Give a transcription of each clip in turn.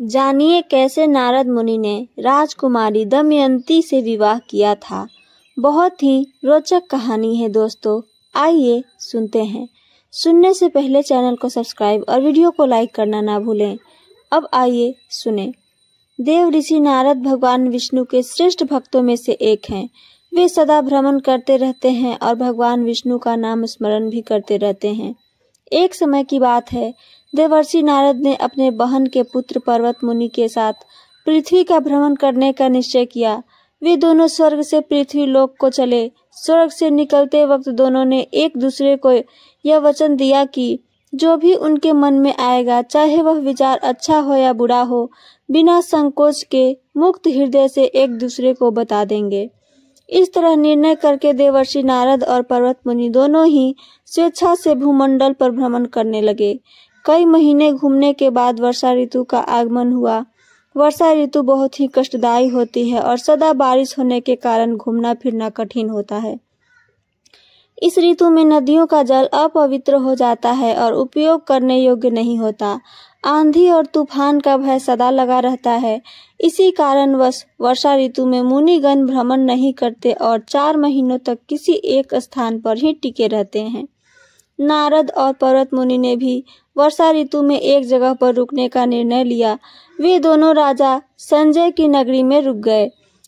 जानिए कैसे नारद मुनि ने राजकुमारी दमयंती से विवाह किया था। बहुत ही रोचक कहानी है दोस्तों, आइए सुनते हैं। सुनने से पहले चैनल को सब्सक्राइब और वीडियो को लाइक करना ना भूलें। अब आइए सुने। देव ऋषि नारद भगवान विष्णु के श्रेष्ठ भक्तों में से एक हैं। वे सदा भ्रमण करते रहते हैं और भगवान विष्णु का नाम स्मरण भी करते रहते हैं। एक समय की बात है, देवर्षि नारद ने अपने बहन के पुत्र पर्वत मुनि के साथ पृथ्वी का भ्रमण करने का निश्चय किया। वे दोनों स्वर्ग से पृथ्वी लोक को चले। स्वर्ग से निकलते वक्त दोनों ने एक दूसरे को यह वचन दिया कि जो भी उनके मन में आएगा, चाहे वह विचार अच्छा हो या बुरा हो, बिना संकोच के मुक्त हृदय से एक दूसरे को बता देंगे। इस तरह निर्णय करके देवर्षि नारद और पर्वत मुनि दोनों ही स्वेच्छा से भूमंडल पर भ्रमण करने लगे। कई महीने घूमने के बाद वर्षा ऋतु का आगमन हुआ। वर्षा ऋतु बहुत ही कष्टदायी होती है और सदा बारिश होने के कारण घूमना फिरना कठिन होता है। इस ऋतु में नदियों का जल अपवित्र हो जाता है और उपयोग करने योग्य नहीं होता। आंधी और तूफान का भय सदा लगा रहता है। इसी कारणवश वर्षा ऋतु में मुनिगण भ्रमण नहीं करते और 4 महीनों तक किसी एक स्थान पर ही टिके रहते हैं। नारद और पर्वत मुनि ने भी वर्षा ऋतु में एक जगह पर रुकने का निर्णय लिया। वे दोनों राजा संजय की नगरी में रुक गए।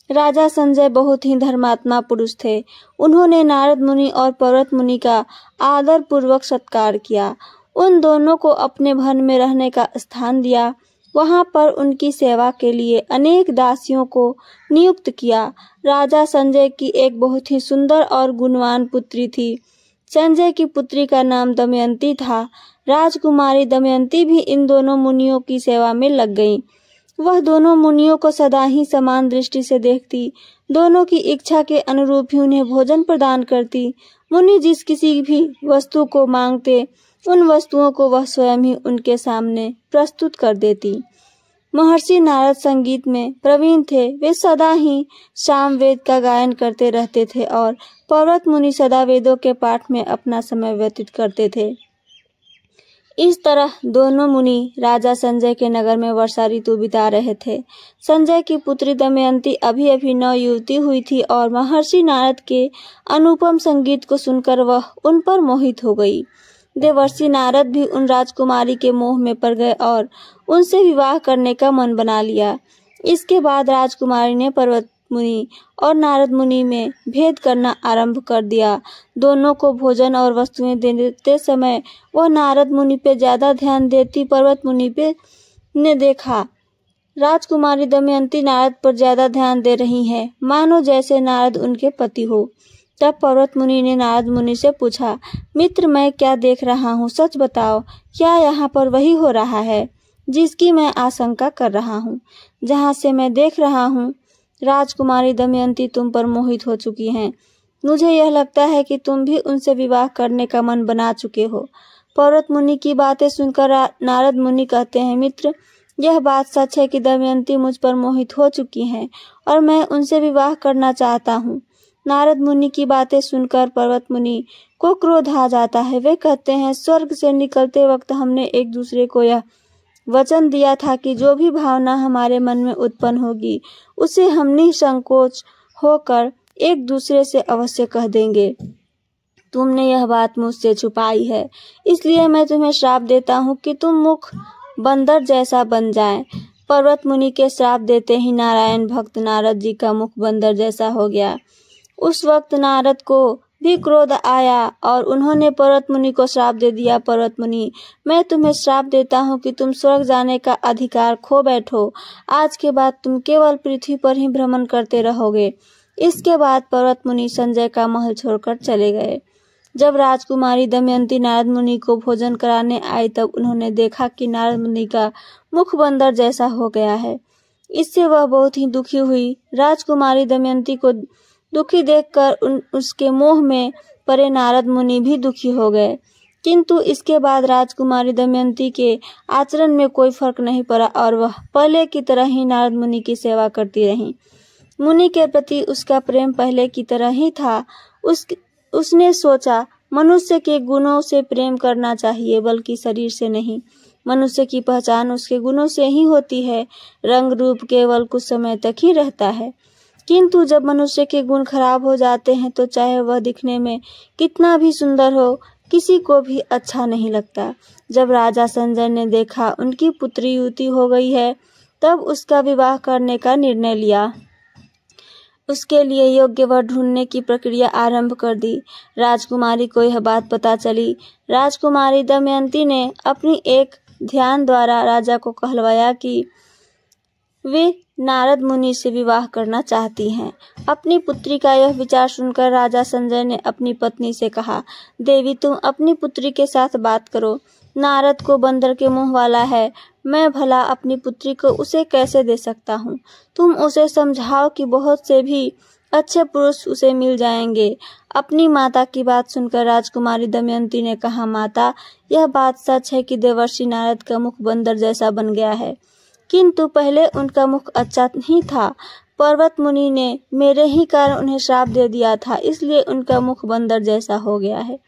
राजा संजय बहुत ही धर्मात्मा पुरुष थे। उन्होंने नारद मुनि और पर्वत मुनि का आदर पूर्वक सत्कार किया। उन दोनों को अपने भवन में रहने का स्थान दिया। वहां पर उनकी सेवा के लिए अनेक दासियों को नियुक्त किया। राजा संजय की एक बहुत ही सुंदर और गुणवान पुत्री थी। संजय की पुत्री का नाम दमयंती था। राजकुमारी दमयंती भी इन दोनों मुनियों की सेवा में लग गई। वह दोनों मुनियों को सदा ही समान दृष्टि से देखती। दोनों की इच्छा के अनुरूप ही उन्हें भोजन प्रदान करती। मुनि जिस किसी भी वस्तु को मांगते, उन वस्तुओं को वह स्वयं ही उनके सामने प्रस्तुत कर देती। महर्षि नारद संगीत में प्रवीण थे। वे सदा ही सामवेद का गायन करते रहते थे और पर्वत मुनि सदा वेदों के पाठ में अपना समय व्यतीत करते थे। इस तरह दोनों मुनि राजा संजय के नगर में वर्षा ऋतु बिता रहे थे। संजय की पुत्री दमयंती अभी अभी नवयुवती हुई थी और महर्षि नारद के अनुपम संगीत को सुनकर वह उन पर मोहित हो गई। देवर्षि नारद भी उन राजकुमारी के मोह में पड़ गए और उनसे विवाह करने का मन बना लिया। इसके बाद राजकुमारी ने पर्वत मुनि और नारद मुनि में भेद करना आरंभ कर दिया। दोनों को भोजन और वस्तुएं देते समय वह नारद मुनि पे ज्यादा ध्यान देती। पर्वत मुनि पे ने देखा राजकुमारी दमयंती नारद पर ज्यादा ध्यान दे रही है, मानो जैसे नारद उनके पति हो। तब पर्वत मुनि ने नारद मुनि से पूछा, मित्र मैं क्या देख रहा हूँ, सच बताओ, क्या यहाँ पर वही हो रहा है जिसकी मैं आशंका कर रहा हूँ? जहाँ से मैं देख रहा हूँ राजकुमारी दमयंती तुम पर मोहित हो चुकी हैं। मुझे यह लगता है कि तुम भी उनसे विवाह करने का मन बना चुके हो। पर्वत मुनि की बातें सुनकर नारद मुनि कहते हैं, मित्र यह बात सच है कि दमयंती मुझ पर मोहित हो चुकी हैं और मैं उनसे विवाह करना चाहता हूँ। नारद मुनि की बातें सुनकर पर्वत मुनि को क्रोध आ जाता है। वे कहते हैं, स्वर्ग से निकलते वक्त हमने एक दूसरे को यह वचन दिया था कि जो भी भावना हमारे मन में उत्पन्न होगी उसे हम निसंकोच होकर एक दूसरे से अवश्य कह देंगे। तुमने यह बात मुझसे छुपाई है, इसलिए मैं तुम्हें श्राप देता हूँ कि तुम मुख बंदर जैसा बन जाए। पर्वत मुनि के श्राप देते ही नारायण भक्त नारद जी का मुख बंदर जैसा हो गया। उस वक्त नारद को भी क्रोध आया और उन्होंने पर्वत मुनि को श्राप दे दिया। पर्वत मुनि, मैं तुम्हें श्राप देता हूँ कि तुम स्वर्ग जाने का अधिकार खो बैठो। आज के बाद तुम केवल पृथ्वी पर ही भ्रमण करते रहोगे। इसके बाद पर्वत मुनि संजय का महल छोड़कर चले गए। जब राजकुमारी दमयंती नारद मुनि को भोजन कराने आई तब उन्होंने देखा कि नारद मुनि का मुख बंदर जैसा हो गया है। इससे वह बहुत ही दुखी हुई। राजकुमारी दमयंती को दुखी देखकर उसके मोह में पड़े नारद मुनि भी दुखी हो गए। किंतु इसके बाद राजकुमारी दमयंती के आचरण में कोई फर्क नहीं पड़ा और वह पहले की तरह ही नारद मुनि की सेवा करती रही। मुनि के प्रति उसका प्रेम पहले की तरह ही था। उसने सोचा, मनुष्य के गुणों से प्रेम करना चाहिए, बल्कि शरीर से नहीं। मनुष्य की पहचान उसके गुणों से ही होती है। रंग रूप केवल कुछ समय तक ही रहता है, किंतु जब मनुष्य के गुण खराब हो जाते हैं तो चाहे वह दिखने में कितना भी सुंदर हो, किसी को भी अच्छा नहीं लगता। जब राजा संजय ने देखा उनकी पुत्री युवती हो गई है, तब उसका विवाह करने का निर्णय लिया। उसके लिए योग्य वर ढूंढने की प्रक्रिया आरंभ कर दी। राजकुमारी को यह बात पता चली। राजकुमारी दमयंती ने अपनी एक ध्यान द्वारा राजा को कहलवाया कि वे नारद मुनि से विवाह करना चाहती हैं। अपनी पुत्री का यह विचार सुनकर राजा संजय ने अपनी पत्नी से कहा, देवी तुम अपनी पुत्री के साथ बात करो। नारद को बंदर के मुंह वाला है, मैं भला अपनी पुत्री को उसे कैसे दे सकता हूँ। तुम उसे समझाओ कि बहुत से भी अच्छे पुरुष उसे मिल जाएंगे। अपनी माता की बात सुनकर राजकुमारी दमयंती ने कहा, माता यह बात सच है कि देवर्षि नारद का मुख बंदर जैसा बन गया है, किंतु पहले उनका मुख अच्छा नहीं था। पर्वत मुनि ने मेरे ही कारण उन्हें श्राप दे दिया था, इसलिए उनका मुख बंदर जैसा हो गया है।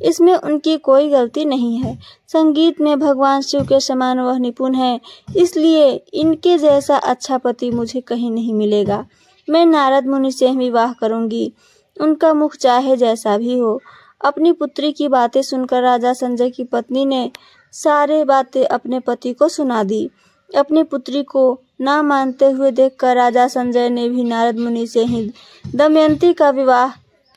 इसमें उनकी कोई गलती नहीं है। संगीत में भगवान शिव के समान वह निपुण है, इसलिए इनके जैसा अच्छा पति मुझे कहीं नहीं मिलेगा। मैं नारद मुनि से विवाह करूंगी, उनका मुख चाहे जैसा भी हो। अपनी पुत्री की बातें सुनकर राजा संजय की पत्नी ने सारे बातें अपने पति को सुना दी। अपनी पुत्री को ना मानते हुए देखकर राजा संजय ने भी नारद मुनि से ही दमयंती का विवाह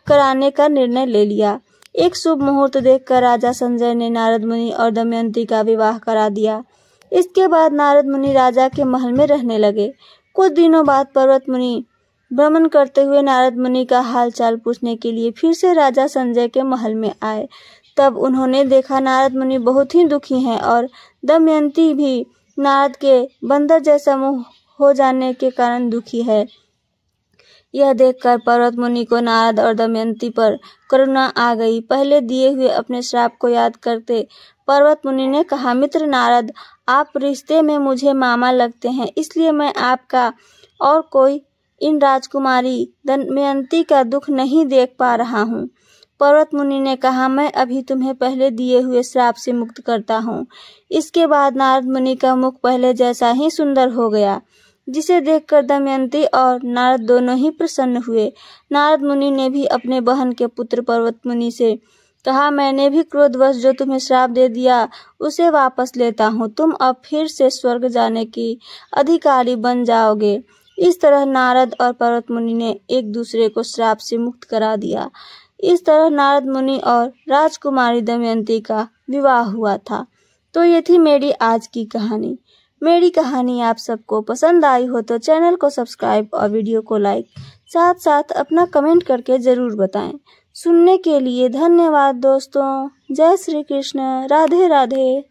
कराने का निर्णय ले लिया। एक शुभ मुहूर्त देखकर राजा संजय ने नारद मुनि और दमयंती का विवाह करा दिया। इसके बाद नारद मुनि राजा के महल में रहने लगे। कुछ दिनों बाद पर्वत मुनि भ्रमण करते हुए नारद मुनि का हालचाल पूछने के लिए फिर से राजा संजय के महल में आए। तब उन्होंने देखा नारद मुनि बहुत ही दुखी हैं और दमयंती भी नारद के बंदर जैसा मुंह हो जाने के कारण दुखी है। यह देखकर पर्वत मुनि को नारद और दमयंती पर करुणा आ गई। पहले दिए हुए अपने श्राप को याद करते पर्वत मुनि ने कहा, मित्र नारद, आप रिश्ते में मुझे मामा लगते हैं, इसलिए मैं आपका और कोई इन राजकुमारी दमयंती का दुख नहीं देख पा रहा हूँ। पर्वत मुनि ने कहा, मैं अभी तुम्हें पहले दिए हुए श्राप से मुक्त करता हूँ। इसके बाद नारद मुनि का मुख पहले जैसा ही सुंदर हो गया, जिसे देखकर दमयंती और नारद दोनों ही प्रसन्न हुए। नारद मुनि ने भी अपने बहन के पुत्र पर्वत मुनि से कहा, मैंने भी क्रोधवश जो तुम्हें श्राप दे दिया उसे वापस लेता हूँ। तुम अब फिर से स्वर्ग जाने की अधिकारी बन जाओगे। इस तरह नारद और पर्वत मुनि ने एक दूसरे को श्राप से मुक्त करा दिया। इस तरह नारद मुनि और राजकुमारी दमयंती का विवाह हुआ था। तो ये थी मेरी आज की कहानी। मेरी कहानी आप सबको पसंद आई हो तो चैनल को सब्सक्राइब और वीडियो को लाइक, साथ साथ अपना कमेंट करके जरूर बताएं। सुनने के लिए धन्यवाद दोस्तों। जय श्री कृष्ण। राधे राधे।